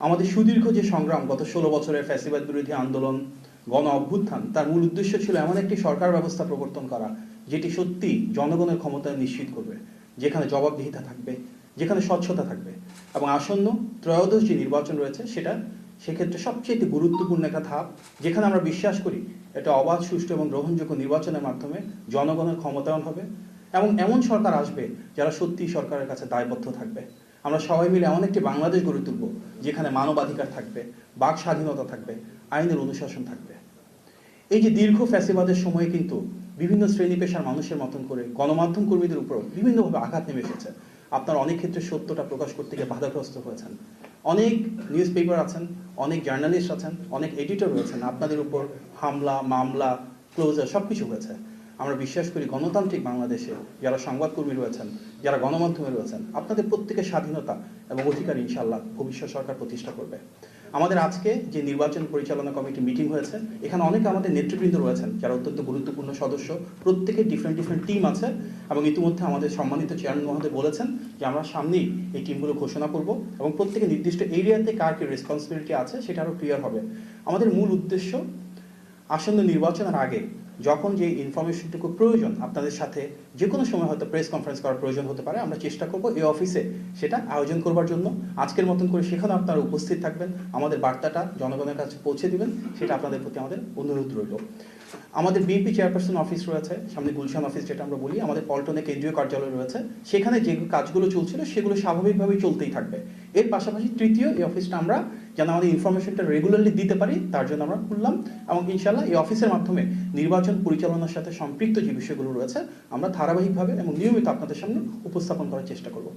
আমাদের সুদীর্ঘ যে সংগ্রাম গত 16 বছরের ফ্যাসিবাদ বিরোধী আন্দোলন, গণ অভ্যুত্থান, তার মূল উদ্দেশ্য ছিল এমন একটি সরকার ব্যবস্থা প্রবর্তন করা যেটি সত্যি জনগণের ক্ষমতা নিশ্চিত করবে, যেখানে জবাবদিহিতা থাকবে, যেখানে স্বচ্ছতা থাকবে এবং আসন্ন ত্রয়োদশ যে নির্বাচন রয়েছে সেক্ষেত্রে সবচেয়ে গুরুত্বপূর্ণ একটা ধাপ, যেখানে আমরা বিশ্বাস করি এটা অবাধ, সুষ্ঠু এবং গ্রহণযোগ্য নির্বাচনের মাধ্যমে জনগণের ক্ষমতায়ন হবে এবং এমন সরকার আসবে যারা সত্যি সরকারের কাছে দায়বদ্ধ থাকবে। আমরা সবাই মিলে এমন একটি বাংলাদেশ গড়ে তুলব যেখানে মানবাধিকার থাকবে, বাক স্বাধীনতা থাকবে, আইনের অনুশাসন থাকবে। এই যে দীর্ঘ ফ্যাসিবাদের সময়ে কিন্তু বিভিন্ন শ্রেণী পেশার মানুষের মতন করে গণমাধ্যম কর্মীদের উপর বিভিন্নভাবে আঘাত নেমে এসেছে। আপনারা অনেক ক্ষেত্রে সত্যটা প্রকাশ করতে গিয়ে বাধাগ্রস্ত হয়েছেন। অনেক নিউজ পেপার আছেন, অনেক জার্নালিস্ট আছেন, অনেক এডিটর রয়েছেন, আপনাদের উপর হামলা, মামলা, ক্লোজার সবকিছু হয়েছে। আমরা বিশ্বাস করি গণতান্ত্রিক বাংলাদেশে যারা সংবাদকর্মী রয়েছেন, যারা গণমাধ্যমে রয়েছেন, আপনাদের প্রত্যেকের স্বাধীনতা এবং অধিকার ইনশাআল্লাহ ভবিষ্যৎ সরকার প্রতিষ্ঠা করবে। আমাদের আজকে যে নির্বাচন পরিচালনা কমিটি মিটিং হয়েছে, এখানে অনেকে আমাদের নেতৃবৃন্দ রয়েছেন যারা অত্যন্ত গুরুত্বপূর্ণ সদস্য। প্রত্যেকের ডিফারেন্ট টিম আছে এবং ইতিমধ্যে আমাদের সম্মানিত চেয়ারম্যান মহোদয় বলেছেন যে আমরা সামনেই এই টিমগুলো ঘোষণা করব এবং প্রত্যেকে নির্দিষ্ট এরিয়াতে কার কি রেসপন্সিবিলিটি আছে সেটা আরও ক্লিয়ার হবে। আমাদের মূল উদ্দেশ্য আসন্ন নির্বাচনের আগে যখন যে ইনফরমেশনটুকু প্রয়োজন, আপনাদের সাথে যে কোনো সময় হয়তো প্রেস কনফারেন্স করার প্রয়োজন হতে পারে, আমরা চেষ্টা করব এই অফিসে সেটা আয়োজন করবার জন্য। আজকের মতন করে সেখানে আপনারা উপস্থিত থাকবেন, আমাদের বার্তাটা জনগণের কাছে পৌঁছে দিবেন, সেটা আপনাদের প্রতি আমাদের অনুরোধ রইল। আমাদের বিএনপি চেয়ারপারসন অফিস রয়েছে সামনে, গুলশান অফিস যেটা আমরা বলি, আমাদের পল্টনে কেন্দ্রীয় কার্যালয় রয়েছে, সেখানে যে কাজগুলো চলছিল সেগুলো স্বাভাবিকভাবেই চলতেই থাকবে। এর পাশাপাশি তৃতীয় এই অফিসটা আমরা যেন আমাদের ইনফরমেশনটা রেগুলারলি দিতে পারি তার জন্য আমরা খুললাম এবং ইনশাআল্লাহ এই অফিসের মাধ্যমে নির্বাচন পরিচালনার সাথে সম্পৃক্ত যে বিষয়গুলো রয়েছে আমরা ধারাবাহিকভাবে এবং নিয়মিত আপনাদের সামনে উপস্থাপন করার চেষ্টা করব।